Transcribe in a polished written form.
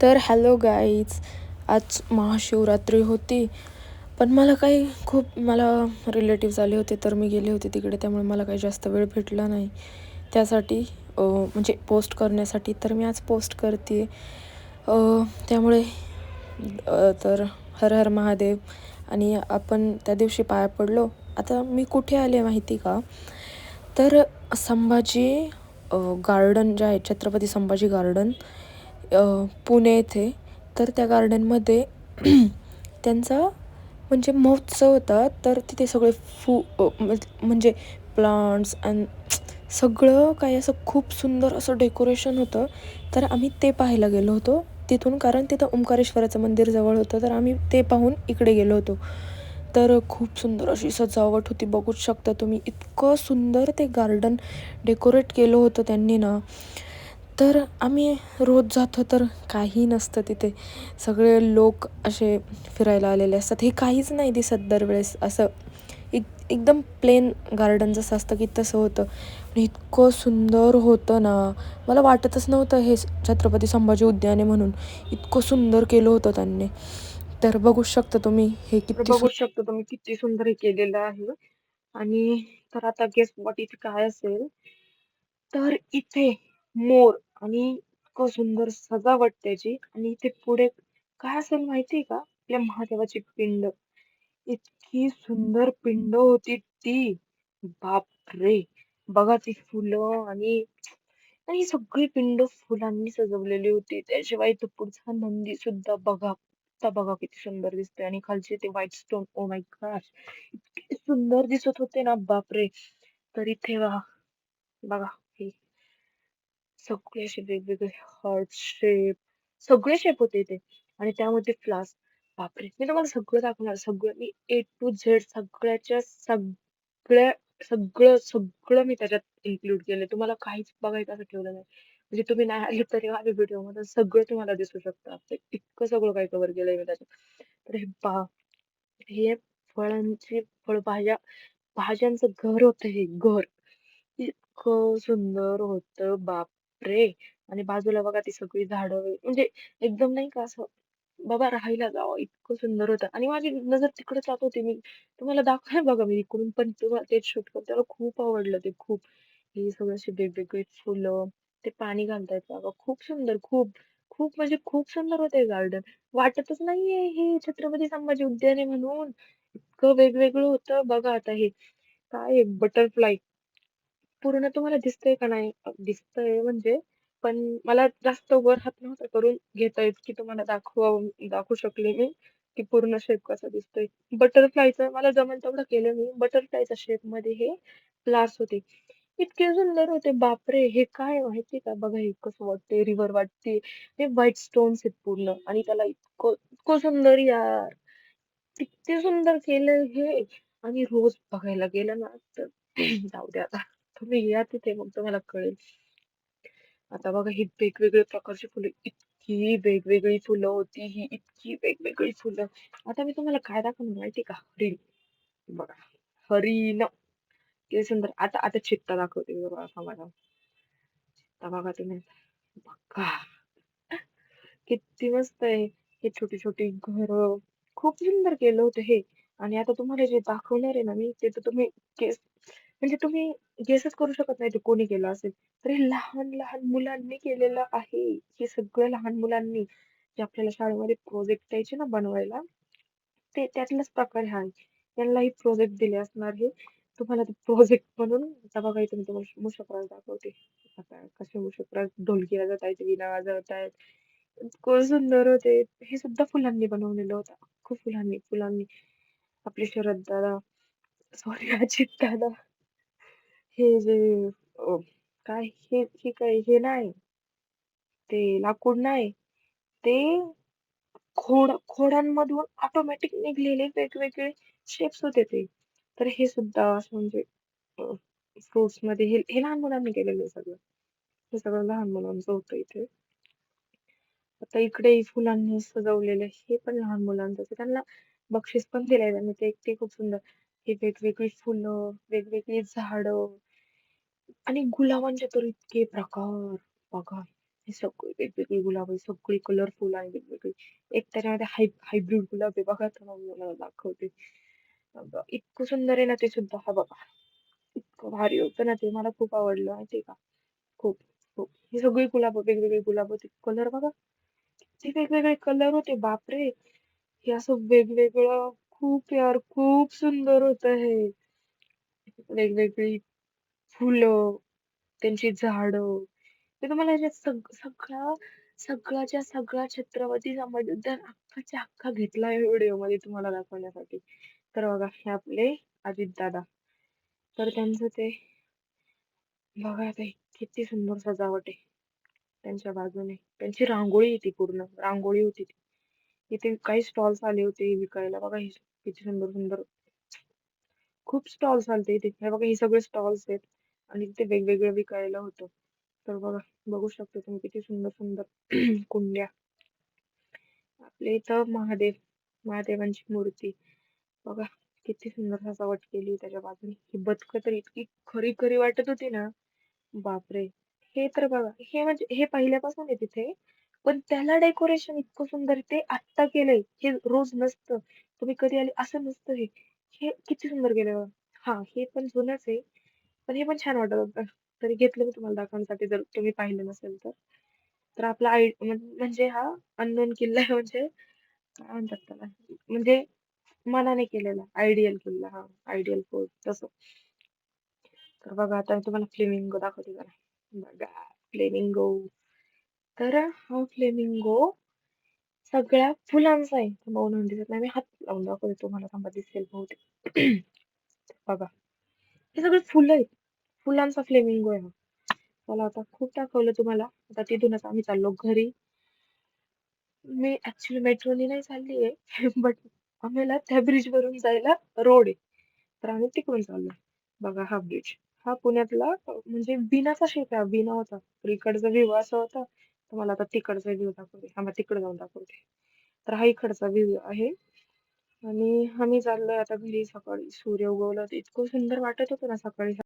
तर hello guys, आज महाशिवरात्री होती. पण मला रिलेटिव्स आले होते, तर मी गेले होते तिकडे. त्यामुळे मला काही जास्त वेळ भेटला नाही त्यासाठी, म्हणजे पोस्ट करण्यासाठी. तर मी आज पोस्ट करते. त्यामुळे तर हर हर महादेव. आणि आपण त्या दिवशी पाया पडलो. आता मी कुठे आले माहिती का? तर संभाजी गार्डन जे आहे, छत्रपती संभाजी गार्डन, पुणे येथे. तर त्या गार्डनमध्ये त्यांचा म्हणजे महोत्सव होता. तर तिथे सगळे म्हणजे प्लांट्स आणि सगळं काही असं खूप सुंदर असं डेकोरेशन होतं. तर आम्ही ते पाहायला गेलो होतो तिथून, कारण तिथं ओंकारेश्वराचं मंदिर जवळ होतं. तर आम्ही ते पाहून इकडे गेलो होतो. तर खूप सुंदर अशी सजावट होती, बघूच शकता तुम्ही. इतकं सुंदर ते गार्डन डेकोरेट केलं होतं त्यांनी ना. तर आम्ही रोज जातो तर काही नसतं तिथे. सगळे लोक असे फिरायला आलेले असतात. हे काहीच नाही दिसत दरवेळेस असं. एकदम प्लेन गार्डन जसं असतं की तसं होतं. आणि इतकं सुंदर होतं ना, मला वाटतच नव्हतं हे छत्रपती संभाजी उद्यान आहे म्हणून. इतकं सुंदर केलं होतं त्यांनी. तर बघूच शकता तुम्ही हे किती सुंदर हे केलेलं आहे. आणि तर आता गेस व्हॉट इथे काय असेल. तर इथे मोर आणि इतकं सुंदर सजावट त्याची. आणि इथे पुढे काय असेल माहितीये का? आपल्या महादेवाची पिंड. इतकी सुंदर पिंड होती ती. बापरे! बघा ती फुलं आणि आणि ही सगळी पिंड फुलांनी सजवलेली होती. त्याशिवाय तो पुढचा नंदी सुद्धा बघा. आता बघा किती सुंदर दिसतोय. आणि खालचे ते white stone, oh my gosh, इतके सुंदर दिसत होते ना, बापरे! तर इथे बघा, बघा हे सगळे असे वेगवेगळे हार्ट शेप, सगळे शेप होते इथे. आणि त्यामध्ये फ्लावर्स. बापरे! मी तुम्हाला सगळं दाखवणार. सगळं मी ए टू झेड सगळ्याच्या सगळ्या सगळं सगळं मी त्याच्यात इन्क्लूड केलंय. तुम्हाला काहीच बघायचं असं ठेवलं नाही. म्हणजे तुम्ही नाही आले तरी माझ्या व्हिडिओमध्ये सगळं तुम्हाला दिसू शकतं. असं इतकं सगळं काही कव्हर केलंय मी त्याच्यात. तर हे फळभाज्या, भाज्यांचं घर होतं हे घर. इतकं सुंदर होतं, बापरे! आणि बाजूला बघा ती सगळी झाडं, म्हणजे एकदम नाही का असं, बाबा राहायला जावं इतकं सुंदर होतं. आणि माझी नजर तिकडे जात होती. मी तुम्हाला दाखवलं बघा, मी इकडून पण तेव्हा तेच शूट करते. त्याला खूप आवडलं ते, खूप. हे सगळं अशी वेगवेगळी फुलं, ते पाणी घालतायत बघा, खूप सुंदर, खूप खूप म्हणजे खूप सुंदर होते गार्डन. वाटतच नाहीये हे छत्रपती संभाजी उद्यान आहे म्हणून. इतकं वेगवेगळं होतं. बघा आता हे काय बटरफ्लाय पूर्ण तुम्हाला दिसतंय का नाही? दिसतंय म्हणजे, पण मला जास्त वर हात नव्हता करून घेता येत की तुम्हाला दाखवू शकले मी की पूर्ण शेप कसा दिसतोय. बटरफ्लायचं मला जमेल तेवढं केलं मी. बटरफ्लायच्या शेप मध्ये हे फ्लावर्स होते. इतके सुंदर होते, बापरे! हे काय माहिती का? बघा हे कसं वाटते, रिव्हर वाटते. हे व्हाईट स्टोन्स आहेत पूर्ण. आणि त्याला इतकं इतकं सुंदर यार, किती सुंदर केलं हे. आणि रोज बघायला गेलं ना तर जाऊ द्या आता. तुम्ही या तिथे, मग तुम्हाला कळेल. आता बघा ही वेगवेगळ्या प्रकारची फुलं, इतकी वेगवेगळी फुलं होती ही, इतकी वेगवेगळी फुलं. आता मी तुम्हाला काय दाखवणार माहिती का? हरिण. बघा, हरिण किती सुंदर. आता आता चित्ता दाखवते मी, बघा मला. चित्ता बघा तुम्ही, बघा किती मस्त आहे. हे छोटी छोटी घर, खूप सुंदर केलं होतं हे. आणि आता तुम्हाला जे दाखवणार आहे ना मी, ते तर तुम्ही गेस, म्हणजे तुम्ही गेसच करू शकत नाही ते कोणी केलं असेल. तर हे लहान लहान मुलांनी केलेलं आहे. हे सगळं लहान मुलांनी, जे आपल्याला शाळेमध्ये प्रोजेक्ट द्यायचे ना बनवायला, ते त्यातलाच प्रकार हा आहे. त्यांनाही प्रोजेक्ट दिले असणार हे. तुम्हाला ते प्रोजेक्ट म्हणून आता बघा इथे मी तुम्हाला मूषक दाखवते. आता कसे मूषक ढोलकी वाजवत आहेत, वीणा वाजवत आहेत. इतकं सुंदर होते. हे सुद्धा फुलांनी बनवलेलं होतं. खूप फुलांनी फुलांनी. आपले शरद दादा, सॉरी अजित दादा, हे जे अ, काय हे काय हे नाही, ते लाकूड नाही, ते खोडांमधून ऑटोमॅटिक निघलेले वेगवेगळे शेप्स होते ते. तर हे सुद्धा असं म्हणजे फ्रुट्स मध्ये हे लहान मुलांनी केलेलं आहे सगळं. हे सगळं लहान मुलांचं होतं इथे. आता इकडे फुलांनी सजवलेलं हे पण लहान मुलांचं आहे. त्यांना बक्षीस पण दिलंय त्यांनी, ते ते खूप सुंदर. हे वेगवेगळी फुलं, वेगवेगळी झाडं. आणि गुलाबांचे तर इतके प्रकार, बघा. हे सगळे वेगवेगळे गुलाब आहे, सगळी कलरफुल आहे वेगवेगळी. एक त्याच्यामध्ये हायब्रिड गुलाब आहे बघा, तर मग मला दाखवते. इतकं सुंदर आहे ना ते सुद्धा. हा बघा, इतकं भारी होतं ना ते, मला खूप आवडलं माहितीये का. खूप खूप ही सगळी गुलाब, वेगवेगळी गुलाब होती. कलर बघा, किती वेगवेगळे कलर होते बापरे. हे असं वेगवेगळं, खूप यार खूप सुंदर होतं हे. वेगवेगळी फुलं, त्यांची झाडं. मी तुम्हाला ह्याच्यात सगळ्याच्या सगळा छत्रपती संभाजीबद्दल अख्खाच्या अख्खा घेतलाय व्हिडिओ मध्ये तुम्हाला दाखवण्यासाठी. तर बघा, हे आपले अजितदादा. तर त्यांचं ते बघा ते, किती सुंदर सजावट आहे त्यांच्या बाजूने. त्यांची रांगोळी आहे ती, पूर्ण रांगोळी होती ती. इथे काही स्टॉल्स आले होते विकायला बघा, हे किती सुंदर सुंदर. खूप स्टॉल्स आलते इथे. हे बघा, हे सगळे स्टॉल्स आहेत आणि तिथे वेगवेगळं विकायला होतं. तर बघा, बघू शकता तुम्ही किती सुंदर सुंदर कुंड्या. आपल्या इथं महादेवांची मूर्ती बघा, किती सुंदर सजावट केली त्याच्या बाजूने. ही बदकं तर इतकी खरी खरी वाटत होती ना, बापरे. हे तर बघा, हे म्हणजे हे पहिल्यापासून आहे तिथे, पण त्याला डेकोरेशन इतकं सुंदर ते आत्ता केलंय. हे रोज नसतं, तुम्ही कधी आले असं नसतं हे. हे किती सुंदर केलंय बघा. हा, हे पण जुनंच आहे, पण हे पण छान वाटत होतं. तरी घेतलं मी तुम्हाला दाखवण्यासाठी, जर तुम्ही पाहिलं नसेल तर. तर आपला म्हणजे हा अननोन किल्ला आहे, म्हणजे काय म्हणतात त्याला, म्हणजे मनाने केलेला आयडियल किल्ला, हा आयडियल फोर्ट तसं. तर बघा, आता मी तुम्हाला फ्लेमिंगो दाखवते जरा. बघा, फ्लेमिंगो. तर हा फ्लेमिंगो सगळ्या फुलांचा आहे. थांबा, म्हणून दिसत नाही, मी हात लावून दाखवते तुम्हाला, थांबा दिसेल बहुतेक. बघा, हे सगळे फुलं आहेत, फुलांचा फ्लेमिंगो आहे हा. मला आता खूप दाखवलं तुम्हाला, आता तिथूनच आम्ही चाललो घरी. मी ऍक्च्युली मेट्रोने नाही चालली आहे, बट आम्हाला त्या ब्रिज वरून जायला रोड आहे, तर आम्ही तिकडून चाललो. बघा, हा ब्रिज, हा पुण्यातला म्हणजे बिनाचा शेप आहे, बिना होता. तर इकडचा व्ह्यू असा होता, तर मला आता तिकडचा व्ह्यू दाखवते, आम्हाला तिकडे जाऊन दाखवते. तर हा इकडचा व्ह्यू आहे आणि आम्ही चाललोय आता घरी. सकाळी सूर्य उगवला, तर इतकं सुंदर वाटत होतं ना सकाळी.